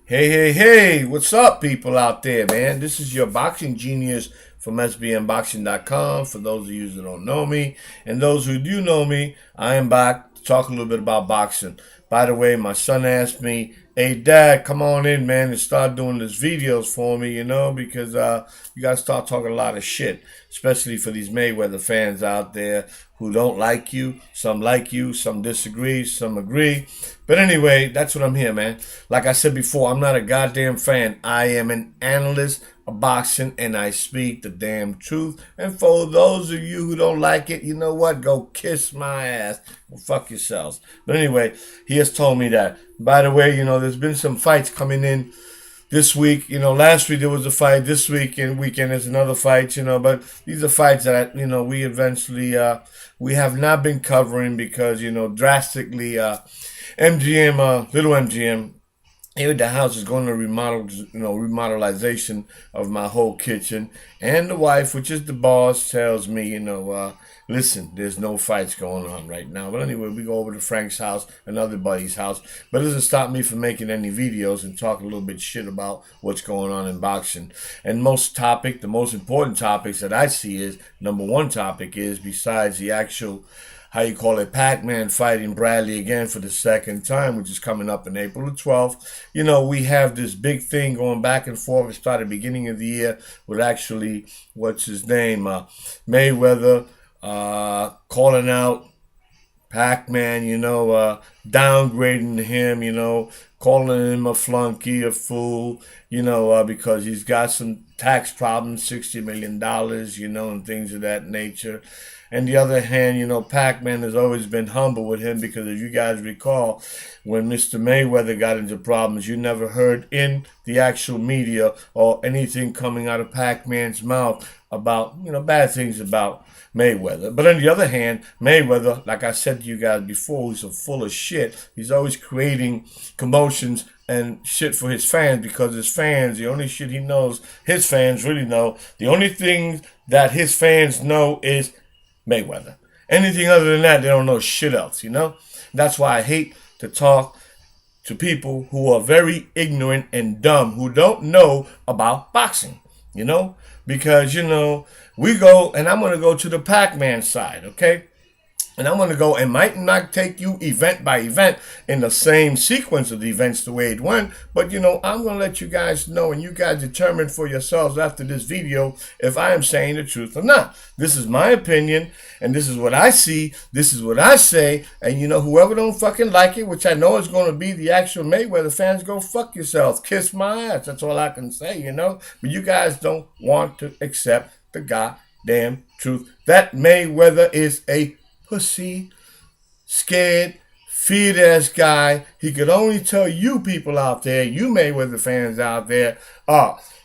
Hey, hey, hey, what's up, people out there, man? This is your boxing genius from SBNboxing.com. For those of you that don't know me, and those who do know me, I am back to talk a little bit about boxing. By the way, my son asked me, hey, Dad, come on in, man, and start doing these videos for me, because you got to start talking a lot of shit, especially for these Mayweather fans out there who don't like you, some disagree, some agree. But anyway, that's what I'm here, man. Like I said before, I'm not a goddamn fan. I am an analyst of boxing and I speak the damn truth. And for those of you who don't like it, you know what? Go kiss my ass. Well, fuck yourselves. But anyway, he has told me that. By the way, there's been some fights coming in this week. Last week there was a fight. This weekend there's another fight. But these are fights that we eventually we have not been covering because drastically MGM, little MGM, here at the house is going to remodelization of my whole kitchen. And the wife, which is the boss, tells me, listen, there's no fights going on right now. But anyway, we go over to Frank's house, another buddy's house. But it doesn't stop me from making any videos and talk a little bit shit about what's going on in boxing. And the most important topics that I see is, number one topic is, besides the actual PacMan fighting Bradley again for the second time, which is coming up in April the 12th. We have this big thing going back and forth. It started beginning of the year with actually, what's his name, Mayweather, calling out PacMan, downgrading him, calling him a flunky, a fool, because he's got some tax problems, $60 million, and things of that nature. And the other hand, PacMan has always been humble with him because if you guys recall, when Mr. Mayweather got into problems, you never heard in the actual media or anything coming out of PacMan's mouth about, bad things about Mayweather. But on the other hand, Mayweather, like I said to you guys before, he's so full of shit. He's always creating commotions and shit for his fans because his fans, the only shit he knows, his fans really know, the only thing that his fans know is Mayweather. Anything other than that, they don't know shit else, That's why I hate to talk to people who are very ignorant and dumb, who don't know about boxing, Because, we go, and I'm going to go to the PacMan side, okay? And I'm going to go, and might not take you event by event in the same sequence of the events the way it went, but I'm going to let you guys know, and you guys determine for yourselves after this video if I am saying the truth or not. This is my opinion, and this is what I see, this is what I say, and whoever don't fucking like it, which I know is going to be the actual Mayweather fans, go fuck yourselves, kiss my ass, that's all I can say, But you guys don't want to accept the goddamn truth that Mayweather is a pussy, scared, feared-ass guy. He could only tell you people out there, you Mayweather fans out there,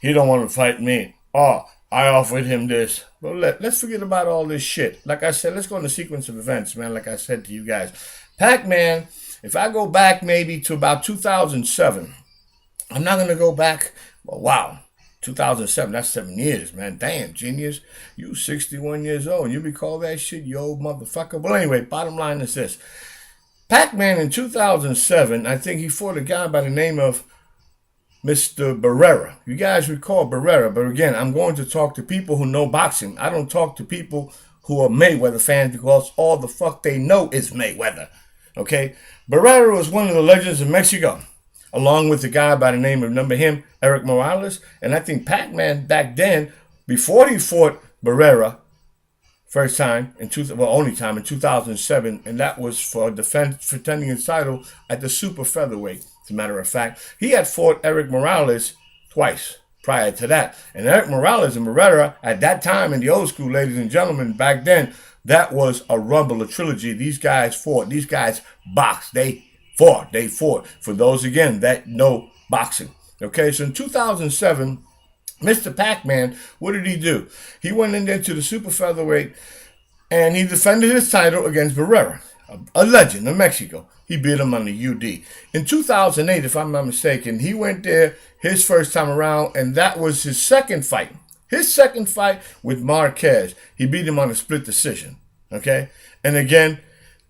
he don't want to fight me. I offered him this. Well, let's forget about all this shit. Like I said, let's go in the sequence of events, man, like I said to you guys. PacMan, if I go back maybe to about 2007, I'm not going to go back, well, wow. 2007, that's 7 years, man. Damn, genius. You 61 years old. You recall that shit, you old motherfucker? Well, anyway, bottom line is this. PacMan in 2007, I think he fought a guy by the name of Mr. Guerrero. You guys recall Guerrero, but again, I'm going to talk to people who know boxing. I don't talk to people who are Mayweather fans because all the fuck they know is Mayweather. Okay? Guerrero is one of the legends of Mexico, along with the guy by the name of, remember him, Eric Morales. And I think PacMan back then, before he fought Guerrero, only time in 2007, and that was for defending his title at the super featherweight, as a matter of fact. He had fought Eric Morales twice prior to that. And Eric Morales and Guerrero, at that time in the old school, ladies and gentlemen, back then, that was a rumble, a trilogy. These guys fought. These guys boxed. They fought. For those, again, that know boxing. Okay, so in 2007, Mr. PacMan, what did he do? He went in there to the super featherweight, and he defended his title against Guerrero, a legend of Mexico. He beat him on the UD. In 2008, if I'm not mistaken, he went there his first time around, and that was his second fight. His second fight with Marquez. He beat him on a split decision. Okay? And again,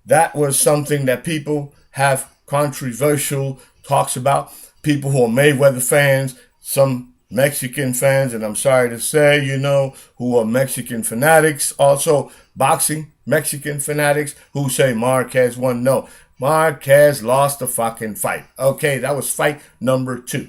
that was something that people have controversial talks about. people who are Mayweather fans, some Mexican fans, and I'm sorry to say, who are Mexican fanatics, also boxing Mexican fanatics who say Marquez won. No, Marquez lost the fucking fight. Okay, that was fight number 2.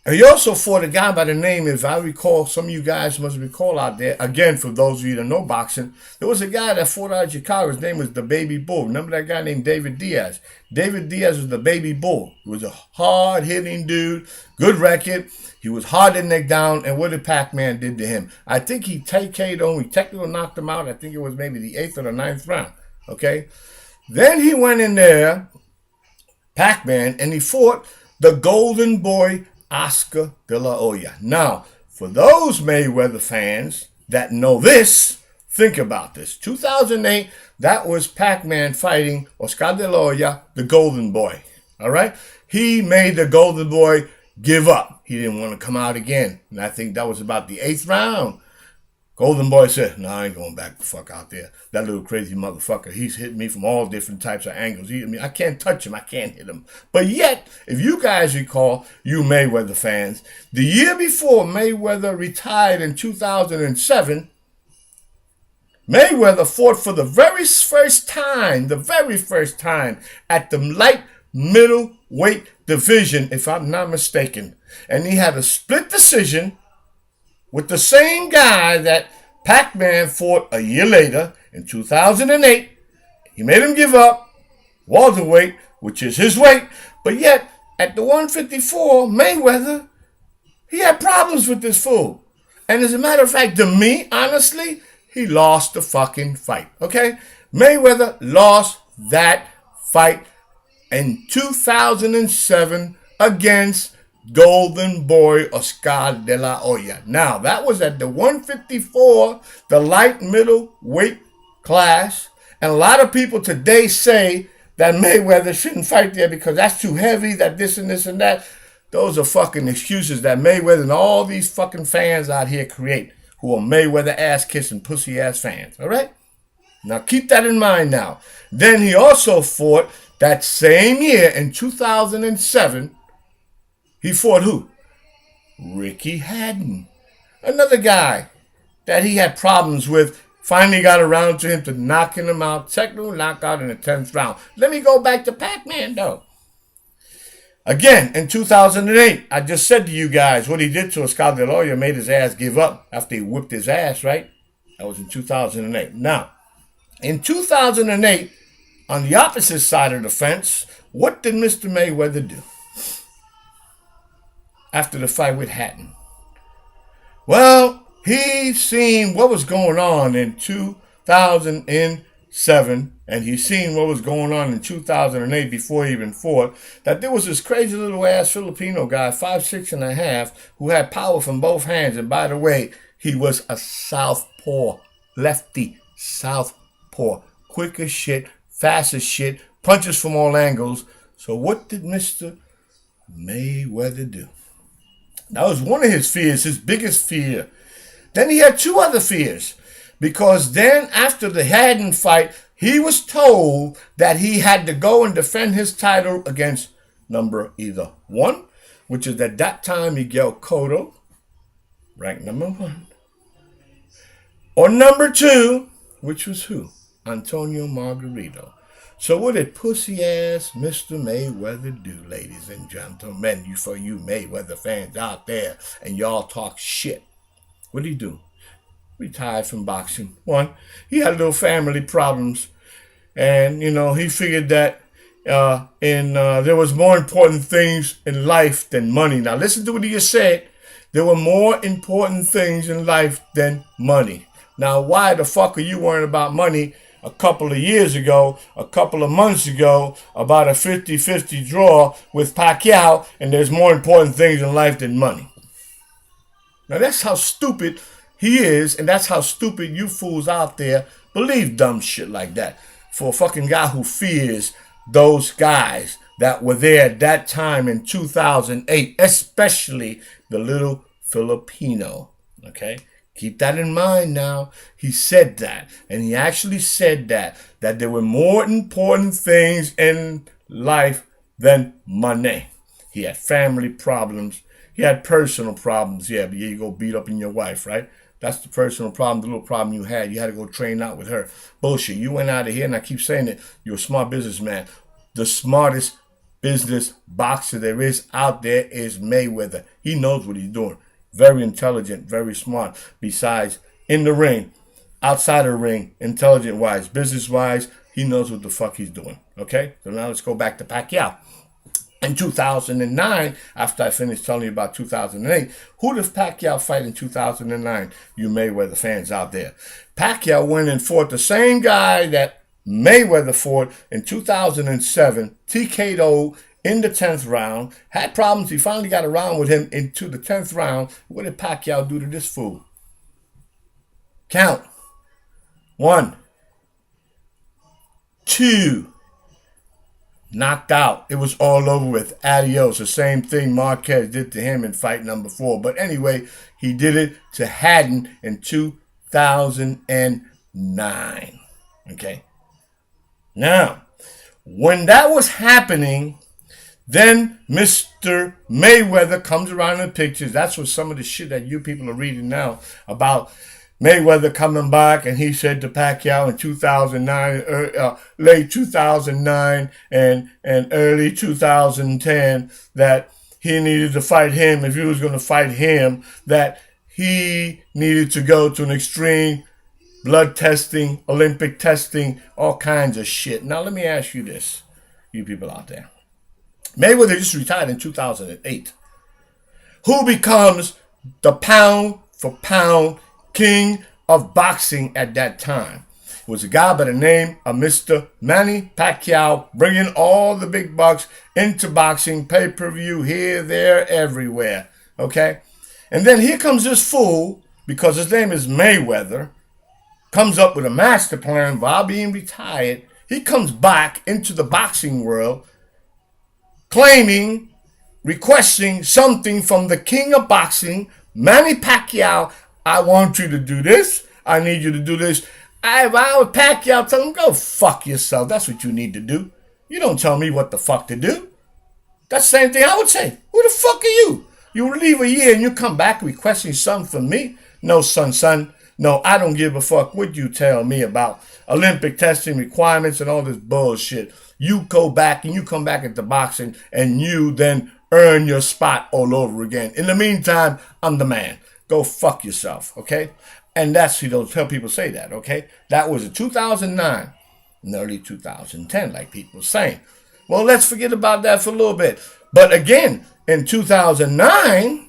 And he also fought a guy by the name, if I recall, some of you guys must recall out there, again, for those of you that know boxing, there was a guy that fought out of Chicago. His name was the Baby Bull. Remember that guy named David Diaz? David Diaz was the Baby Bull. He was a hard-hitting dude, good record. He was hard to neck down, and what did PacMan did to him? I think he TK'd him. He technically knocked him out. I think it was maybe the 8th or the 9th round, okay? Then he went in there, PacMan, and he fought the Golden Boy, Oscar De La Hoya. Now, for those Mayweather fans that know this, think about this. 2008, that was PacMan fighting Oscar De La Hoya, the Golden Boy. All right? He made the Golden Boy give up. He didn't want to come out again. And I think that was about the 8th round. Golden Boy said, no, I ain't going back the fuck out there. That little crazy motherfucker, he's hitting me from all different types of angles. I can't touch him. I can't hit him. But yet, if you guys recall, you Mayweather fans, the year before Mayweather retired in 2007, Mayweather fought for the very first time at the light middleweight division, if I'm not mistaken. And he had a split decision with the same guy that PacMan fought a year later in 2008. He made him give up welterweight, which is his weight. But yet, at the 154, Mayweather, he had problems with this fool. And as a matter of fact, to me, honestly, he lost the fucking fight. Okay? Mayweather lost that fight in 2007 against Golden Boy Oscar De La Hoya. Now, that was at the 154, the light middleweight class. And a lot of people today say that Mayweather shouldn't fight there because that's too heavy, that this and this and that. Those are fucking excuses that Mayweather and all these fucking fans out here create who are Mayweather ass-kissing pussy-ass fans. All right? Now, keep that in mind now. Then he also fought that same year in 2007. He fought who? Ricky Hatton. Another guy that he had problems with. Finally got around to him to knocking him out. Technical knockout in the 10th round. Let me go back to PacMan, though. Again, in 2008, I just said to you guys what he did to Oscar De La Hoya, made his ass give up after he whipped his ass, right? That was in 2008. Now, in 2008, on the opposite side of the fence, what did Mr. Mayweather do after the fight with Hatton? Well, he seen what was going on in 2007, and he seen what was going on in 2008 before he even fought, that there was this crazy little ass Filipino guy, 5'6.5", who had power from both hands. And by the way, he was a southpaw, lefty southpaw, quick as shit, fast as shit, punches from all angles. So what did Mr. Mayweather do? That was one of his fears, his biggest fear. Then he had two other fears, because then after the Hatton fight, he was told that he had to go and defend his title against number either 1, which is at that time Miguel Cotto, ranked number 1, or number 2, which was who? Antonio Margarito. So what did pussy-ass Mr. Mayweather do, ladies and gentlemen, for you Mayweather fans out there, and y'all talk shit? What did he do? Retired from boxing. 1, he had little family problems, and, he figured that there was more important things in life than money. Now, listen to what he just said. There were more important things in life than money. Now, why the fuck are you worrying about money a couple of years ago, a couple of months ago, about a 50-50 draw with Pacquiao, and there's more important things in life than money? Now, that's how stupid he is, and that's how stupid you fools out there believe dumb shit like that. For a fucking guy who fears those guys that were there at that time in 2008, especially the little Filipino, okay? Keep that in mind now. He said that, and he actually said that there were more important things in life than money. He had family problems. He had personal problems. Yeah, but you go beat up in your wife, right? That's the personal problem, the little problem you had. You had to go train out with her. Bullshit. You went out of here, and I keep saying it. You're a smart businessman. The smartest business boxer there is out there is Mayweather. He knows what he's doing. Very intelligent, very smart. Besides, in the ring, outside of the ring, intelligent wise, business wise, he knows what the fuck he's doing. Okay? So now let's go back to Pacquiao. In 2009, after I finished telling you about 2008, who does Pacquiao fight in 2009? You Mayweather fans out there. Pacquiao went and fought the same guy that Mayweather fought in 2007, TKO'd in the 10th round. Had problems. He finally got around with him into the 10th round. What did Pacquiao do to this fool? Count. 1, 2. Knocked out. It was all over with. Adios. The same thing Marquez did to him in fight number 4. But anyway, he did it to Haddon in 2009. Okay. Now, when that was happening, then Mr. Mayweather comes around in the pictures. That's what some of the shit that you people are reading now about Mayweather coming back, and he said to Pacquiao in 2009, late 2009 and early 2010 that he needed to fight him. If he was going to fight him, that he needed to go to an extreme blood testing, Olympic testing, all kinds of shit. Now let me ask you this, you people out there. Mayweather just retired in 2008. Who becomes the pound for pound king of boxing at that time? It was a guy by the name of Mr. Manny Pacquiao, bringing all the big bucks into boxing, pay-per-view, here, there, everywhere. Okay? And then here comes this fool, because his name is Mayweather, comes up with a master plan while being retired. He comes back into the boxing world, claiming, requesting something from the king of boxing, Manny Pacquiao. I want you to do this. I need you to do this. If I was Pacquiao, tell him, go fuck yourself. That's what you need to do. You don't tell me what the fuck to do. That's the same thing I would say. Who the fuck are you? You leave a year and you come back requesting something from me? No, son. No, I don't give a fuck what you tell me about Olympic testing requirements and all this bullshit. You go back and you come back into boxing and you then earn your spot all over again. In the meantime, I'm the man. Go fuck yourself, okay? And that's, you don't tell people say that, okay? That was in 2009 and early 2010, like people were saying. Well, let's forget about that for a little bit. But again, in 2009,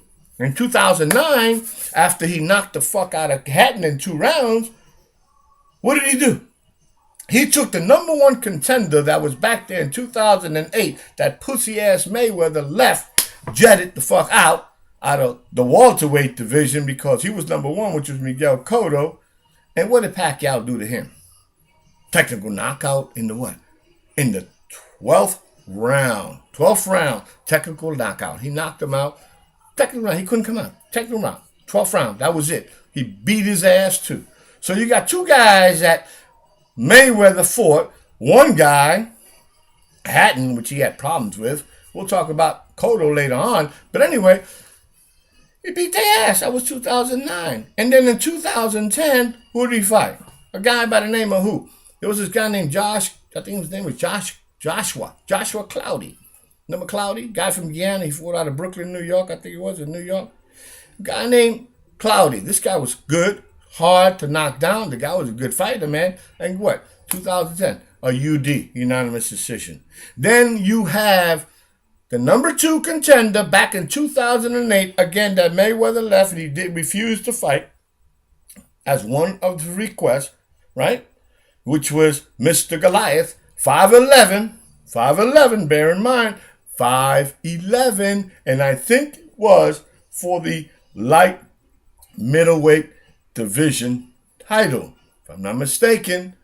after he knocked the fuck out of Hatton in 2 rounds, what did he do? He took the number 1 contender that was back there in 2008, that pussy-ass Mayweather left, jetted the fuck out of the welterweight division because he was number 1, which was Miguel Cotto. And what did Pacquiao do to him? Technical knockout in the what? In the 12th round. 12th round, technical knockout. He knocked him out. Technical round, he couldn't come out. Technical round, 12th round, that was it. He beat his ass too. So you got 2 guys that Mayweather fought. One guy, Hatton, which he had problems with. We'll talk about Cotto later on. But anyway, he beat their ass. That was 2009. And then in 2010, who did he fight? A guy by the name of who? There was this guy named Josh. I think his name was Joshua Cloudy. Remember Cloudy? Guy from Guyana. He fought out of Brooklyn, New York. I think it was in New York. A guy named Cloudy. This guy was good, hard to knock down. The guy was a good fighter, man. And what? 2010, a UD, unanimous decision. Then you have the number 2 contender back in 2008, again, that Mayweather left and he did refuse to fight as one of the requests, right? Which was Mr. Goliath, 5'11", bear in mind, 5'11", and I think it was for the light middleweight division title. If I'm not mistaken,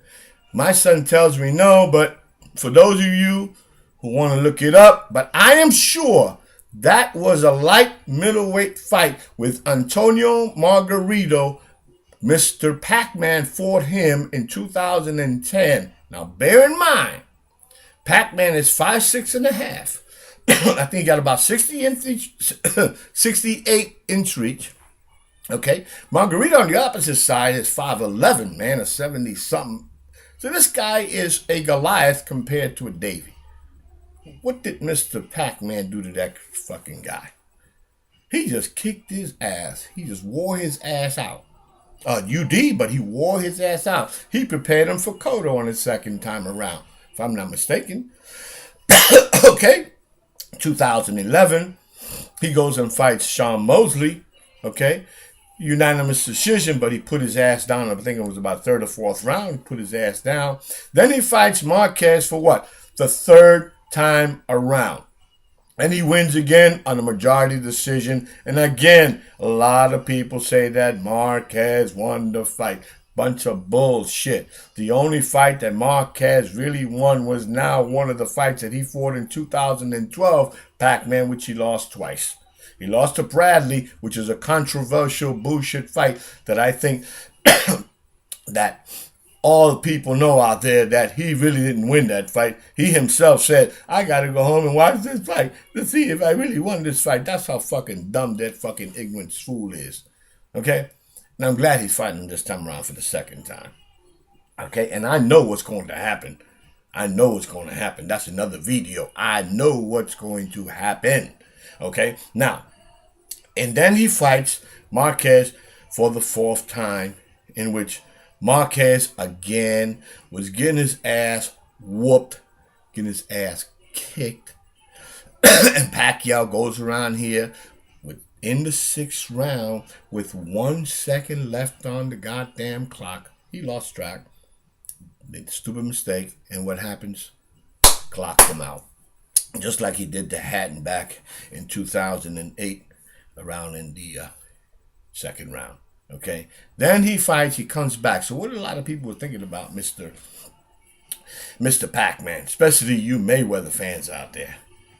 my son tells me no, but for those of you who want to look it up, but I am sure that was a light middleweight fight with Antonio Margarito. Mr. PacMan fought him in 2010. Now bear in mind, PacMan is 5'6.5". I think he got about 68-inch reach. Okay. Margarito on the opposite side is 5'11", man, a 70-something. So this guy is a Goliath compared to a Davy. What did Mr. Pac-Man do to that fucking guy? He just kicked his ass. He just wore his ass out. UD, but he wore his ass out. He prepared him for Cotto on his second time around, if I'm not mistaken. Okay. 2011, he goes and fights Sean Mosley. Okay. Unanimous decision, but he put his ass down. I think it was about third or fourth round. He put his ass down. Then he fights Marquez for what? The third time around. And he wins again on a majority decision. And again, a lot of people say that Marquez won the fight. Bunch of bullshit. The only fight that Marquez really won was now one of the fights that he fought in 2012, Pac-Man, which he lost twice. He lost to Bradley, which is a controversial bullshit fight that I think that all people know out there that he really didn't win that fight. He himself said, I got to go home and watch this fight to see if I really won this fight. That's how fucking dumb that fucking ignorant fool is. Okay? And I'm glad he's fighting him this time around for the second time. Okay? And I know what's going to happen. I know what's going to happen. That's another video. I know what's going to happen. Okay? Now, and then he fights Marquez for the fourth time, in which Marquez again was getting his ass whooped, getting his ass kicked. And Pacquiao goes around here in the sixth round with 1 second left on the goddamn clock. He lost track. Made a stupid mistake. And what happens? Clock him out. Just like he did to Hatton back in 2008, around in the second round. Okay, then he fights, he comes back. So what a lot of people were thinking about Mr. Pac-Man, especially you Mayweather fans out there.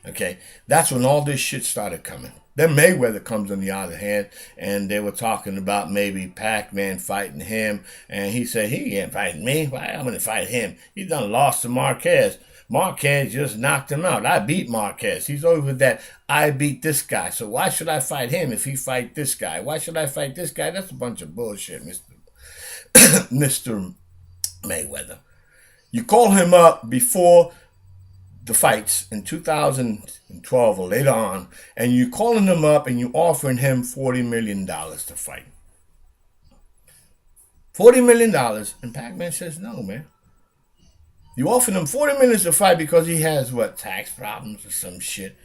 Okay, that's when all this shit started coming. Then Mayweather comes on the other hand, and they were talking about maybe Pac-Man fighting him, and he said, he ain't fighting me. Why am I going to fight him? He done lost to Marquez. Marquez just knocked him out. I beat Marquez. He's over that I beat this guy. So why should I fight him if he fight this guy? Why should I fight this guy? That's a bunch of bullshit, Mr. Mayweather. You call him up before the fights in 2012 or later on, and you calling him up and you offering him $40 million to fight. $40 million, and Pac-Man says no, man. You offer him 40 minutes to fight because he has, what, tax problems or some shit?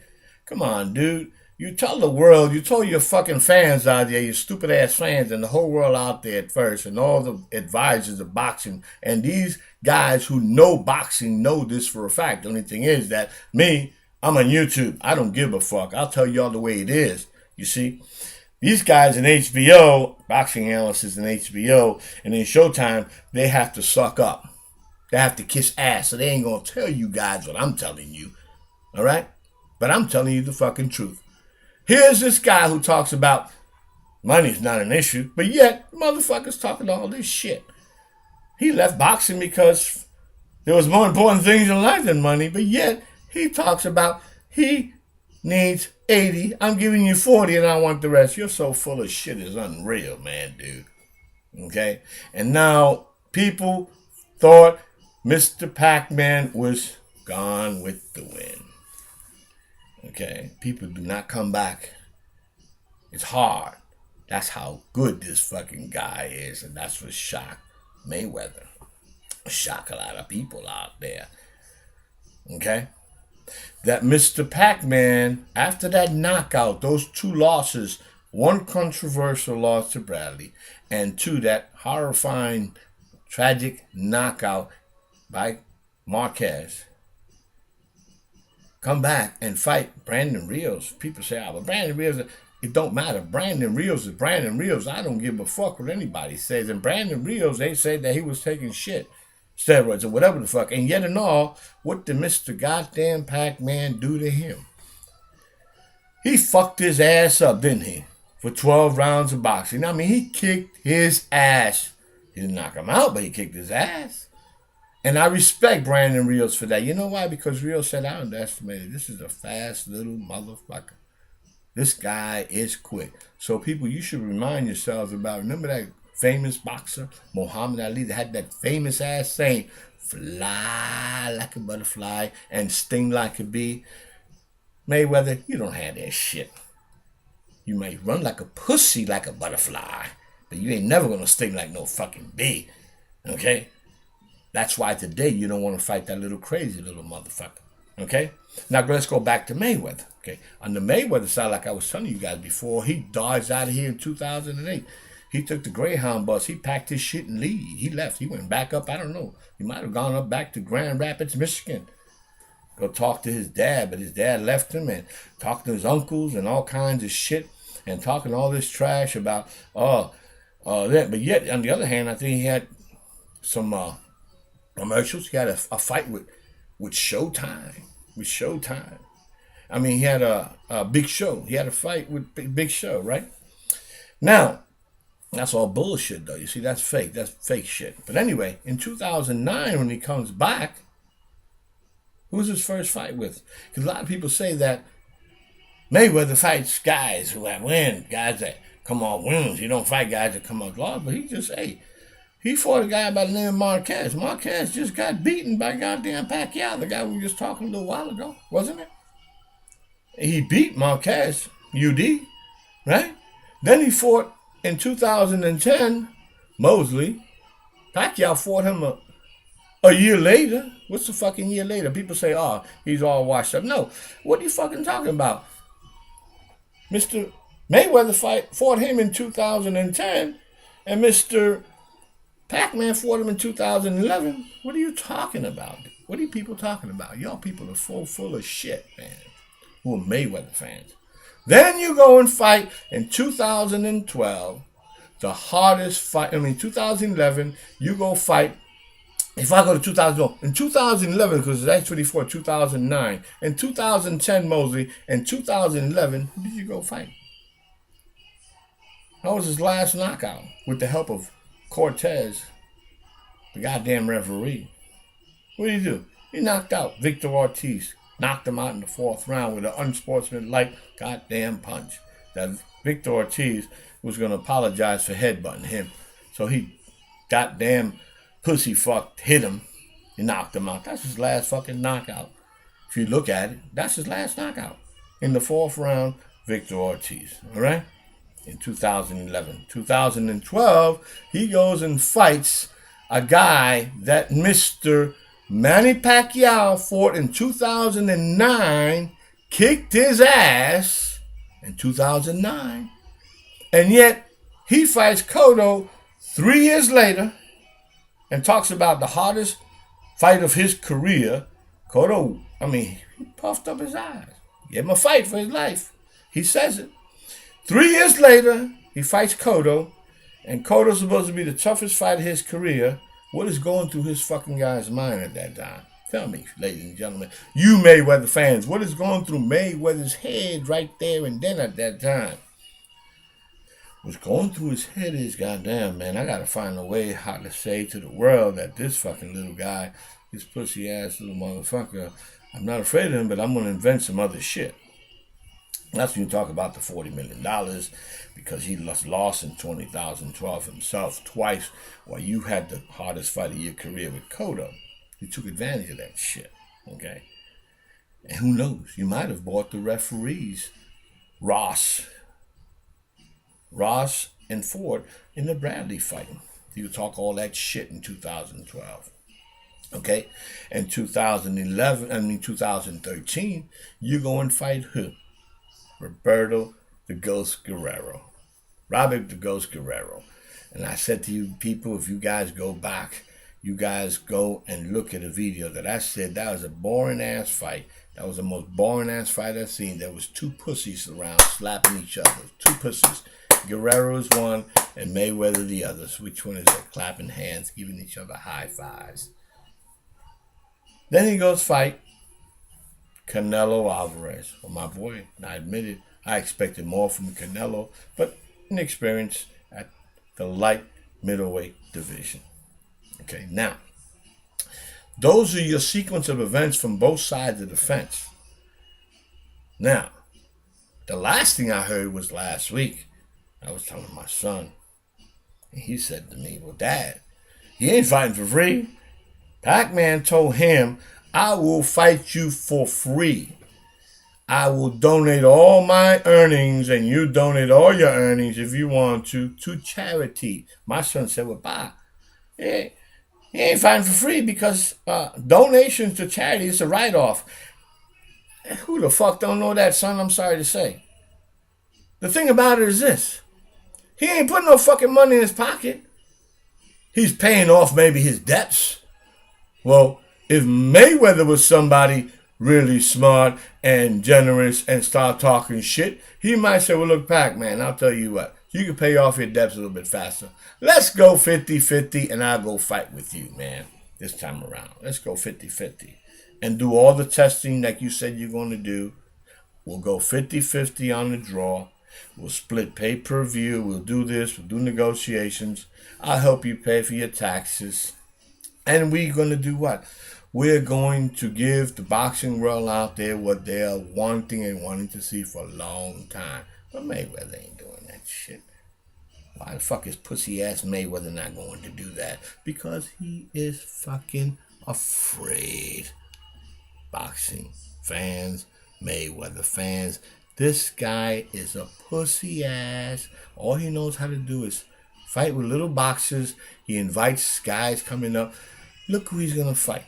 Come on, dude. You tell the world, you told your fucking fans out there, your stupid ass fans, and the whole world out there at first, and all the advisors of boxing, and these guys who know boxing know this for a fact. The only thing is that me, I'm on YouTube. I don't give a fuck. I'll tell y'all the way it is. You see? These guys in HBO, boxing analysts in HBO, and in Showtime, they have to suck up. They have to kiss ass, so they ain't gonna tell you guys what I'm telling you. All right? But I'm telling you the fucking truth. Here's this guy who talks about money's not an issue, but yet motherfuckers talking all this shit. He left boxing because there was more important things in life than money, but yet he talks about he needs 80, I'm giving you 40 and I want the rest. You're so full of shit, it's unreal, man, dude. Okay? And now people thought Mr. Pac-Man was gone with the wind. Okay? People do not come back. It's hard. That's how good this fucking guy is, and that's what shocked Mayweather. Shock a lot of people out there. Okay? That Mr. Pac-Man, after that knockout, those two losses, one controversial loss to Bradley, and two, that horrifying, tragic knockout by Marquez, come back and fight Brandon Rios. People say, but Brandon Rios, it don't matter. Brandon Rios is Brandon Rios. I don't give a fuck what anybody says. And Brandon Rios, they said that he was taking shit, steroids or whatever the fuck. And yet and all, what did Mr. Goddamn Pac-Man do to him? He fucked his ass up, didn't he? For 12 rounds of boxing. I mean, he kicked his ass. He didn't knock him out, but he kicked his ass. And I respect Brandon Rios for that. You know why? Because Rios said, I underestimated. This is a fast little motherfucker. This guy is quick. So people, you should remind yourselves about, remember that famous boxer, Muhammad Ali, that had that famous ass saying, fly like a butterfly and sting like a bee. Mayweather, you don't have that shit. You may run like a pussy like a butterfly, but you ain't never gonna sting like no fucking bee. Okay? That's why today you don't want to fight that little crazy little motherfucker. Okay? Now let's go back to Mayweather. Okay? On the Mayweather side, like I was telling you guys before, he dodged out of here in 2008. He took the Greyhound bus. He packed his shit and leave. He left. He went back up. I don't know. He might have gone up back to Grand Rapids, Michigan. Go talk to his dad, but his dad left him and talked to his uncles and all kinds of shit and talking all this trash about that. But yet, on the other hand, I think he had some commercials. He had a fight with Showtime. With Showtime. I mean, he had a Big Show. He had a fight with Big Show, right? Now, that's all bullshit, though. You see, that's fake. That's fake shit. But anyway, in 2009, when he comes back, who's his first fight with? Because a lot of people say that Mayweather fights guys who have win, guys that come off wins. You don't fight guys that come off loss. But he fought a guy by the name of Marquez. Marquez just got beaten by goddamn Pacquiao, the guy we were just talking a little while ago, wasn't it? He beat Marquez, UD, right? Then he fought in 2010, Mosley. Pacquiao fought him a year later. What's the fucking year later? People say, oh, he's all washed up. No. What are you fucking talking about? Mr. Mayweather fought him in 2010, and Mr. PacMan fought him in 2011. What are you talking about? What are you people talking about? Y'all people are full of shit, man, who are Mayweather fans. Then you go and fight in 2012, the hardest fight. 2011, you go fight. If I go to 2012, in 2011, because that's what he fought, 2009. In 2010, Mosley. In 2011, who did you go fight? That was his last knockout with the help of Cortez, the goddamn referee. What did he do? He knocked out Victor Ortiz. Knocked him out in the fourth round with an unsportsmanlike goddamn punch. That Victor Ortiz was going to apologize for headbutting him. So he goddamn pussy fucked hit him and knocked him out. That's his last fucking knockout. If you look at it, that's his last knockout. In the fourth round, Victor Ortiz. All right? In 2011. 2012, he goes and fights a guy that Mr. Manny Pacquiao fought in 2009, kicked his ass in 2009, and yet he fights Cotto 3 years later and talks about the hardest fight of his career. Cotto, he puffed up his eyes. Gave him a fight for his life. He says it. 3 years later, he fights Cotto, and Cotto's supposed to be the toughest fight of his career. What is going through his fucking guy's mind at that time? Tell me, ladies and gentlemen, you Mayweather fans, what is going through Mayweather's head right there and then at that time? What's going through his head is, goddamn, man, I gotta find a way how to say to the world that this fucking little guy, this pussy ass little motherfucker, I'm not afraid of him, but I'm gonna invent some other shit. That's when you talk about the $40 million, because he lost in 2012 himself twice, while you had the hardest fight of your career with Cotto. He took advantage of that shit, okay? And who knows? You might have bought the referees, Ross and Ford, in the Bradley fight. You talk all that shit in 2012. Okay? In 2013, you go and fight who? Roberto the Ghost Guerrero. Robert the Ghost Guerrero. And I said to you people, if you guys go back, you guys go and look at a video that I said that was a boring ass fight. That was the most boring ass fight I've seen. There was 2 pussies around slapping each other. 2 pussies. Guerrero is one and Mayweather the others. Which one is it? Clapping hands, giving each other high fives. Then he goes fight Canelo Alvarez. Well, my boy, and I admit it, I expected more from Canelo, but inexperience at the light middleweight division. Okay, now, Those are your sequence of events from both sides of the fence. Now, the last thing I heard was last week. I was telling my son, and he said to me, well, Dad, he ain't fighting for free. PacMan told him, I will fight you for free. I will donate all my earnings, and you donate all your earnings if you want to charity. My son said, well, Pa, he ain't fighting for free because donations to charity is a write-off. Who the fuck don't know that, son? I'm sorry to say. The thing about it is this. He ain't putting no fucking money in his pocket. He's paying off maybe his debts. Well, if Mayweather was somebody really smart and generous and start talking shit, he might say, well, look, PacMan, I'll tell you what. You can pay off your debts a little bit faster. Let's go 50-50 and I'll go fight with you, man, this time around. Let's go 50-50 and do all the testing like you said you're going to do. We'll go 50-50 on the draw. We'll split pay-per-view. We'll do this. We'll do negotiations. I'll help you pay for your taxes. And we're going to do what? We're going to give the boxing world out there what they're wanting to see for a long time. But Mayweather ain't doing that shit. Why the fuck is pussy-ass Mayweather not going to do that? Because he is fucking afraid. Boxing fans, Mayweather fans, this guy is a pussy-ass. All he knows how to do is fight with little boxers. He invites guys coming up. Look who he's going to fight.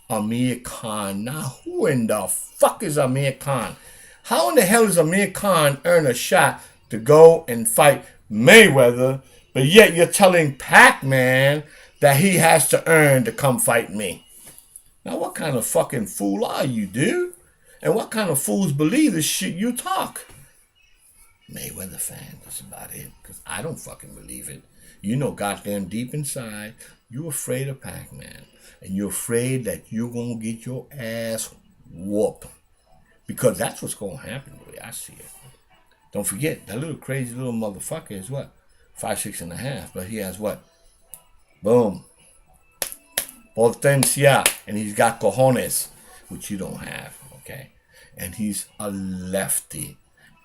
Amir Khan. Now, who in the fuck is Amir Khan? How in the hell does Amir Khan earn a shot to go and fight Mayweather, but yet you're telling PacMan that he has to earn to come fight me? Now, what kind of fucking fool are you, dude? And what kind of fools believe this shit you talk? Mayweather fan, that's about it. Because I don't fucking believe it. You know goddamn deep inside, you're afraid of PacMan. And you're afraid that you're going to get your ass whooped. Because that's what's going to happen the way I see it. Don't forget, that little crazy little motherfucker is what? 5'6.5", but he has what? Boom. Potencia. And he's got cojones, which you don't have, okay? And he's a lefty.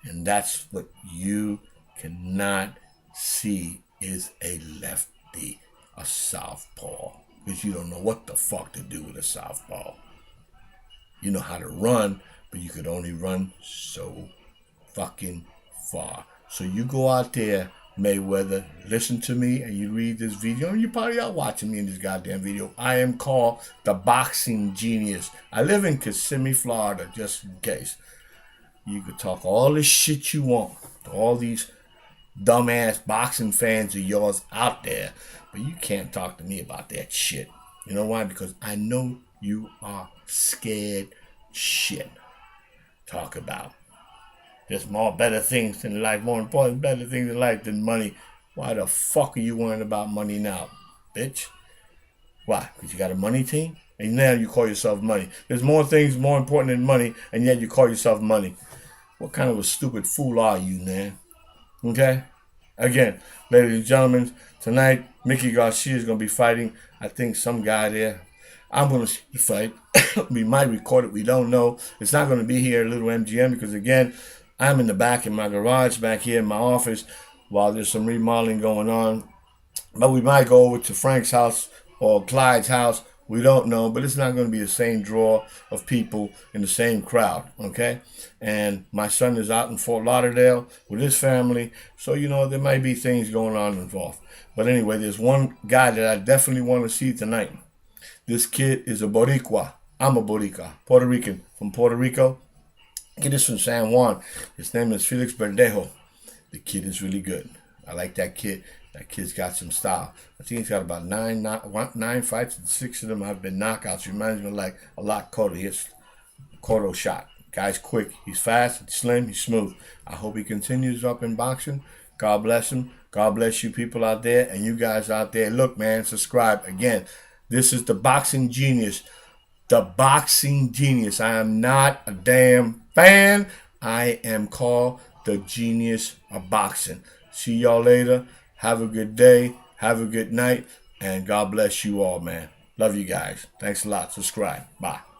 And that's what you cannot see is a lefty, a southpaw. Because you don't know what the fuck to do with a southpaw. You know how to run, but you could only run so fucking far. So you go out there, Mayweather, listen to me, and you read this video, and you probably are watching me in this goddamn video. I am called the Boxing Genius. I live in Kissimmee, Florida, just in case. You could talk all this shit you want to all these dumbass boxing fans of yours out there, but you can't talk to me about that shit. You know why? Because I know you are scared shit. Talk about there's more better things in life, more important, better things in life than money. Why the fuck are you worrying about money now, bitch? Why? Because you got a money team? And now you call yourself money. There's more things more important than money, and yet you call yourself money. What kind of a stupid fool are you, man? Okay? Again, ladies and gentlemen, tonight, Mickey Garcia is going to be fighting, I think, some guy there. I'm going to see the fight. We might record it. We don't know. It's not going to be here at Little MGM because, again, I'm in the back in my garage back here in my office while there's some remodeling going on. But we might go over to Frank's house or Clyde's house. We don't know, but it's not going to be the same draw of people in the same crowd, okay? And my son is out in Fort Lauderdale with his family, so, you know, there might be things going on involved. But anyway, there's one guy that I definitely want to see tonight. This kid is a Boricua. I'm a Boricua, Puerto Rican, from Puerto Rico. Kid is from San Juan. His name is Felix Verdejo. The kid is really good. I like that kid. That kid's got some style. I think he's got about nine fights, and 6 of them have been knockouts. Reminds me of like a lot Cotto. He's Cotto shot. Guy's quick. He's fast. He's slim. He's smooth. I hope he continues up in boxing. God bless him. God bless you people out there and you guys out there. Look, man, subscribe. Again, this is the Boxing Genius. The Boxing Genius. I am not a damn fan. I am called the Genius of Boxing. See y'all later. Have a good day. Have a good night. And God bless you all, man. Love you guys. Thanks a lot. Subscribe. Bye.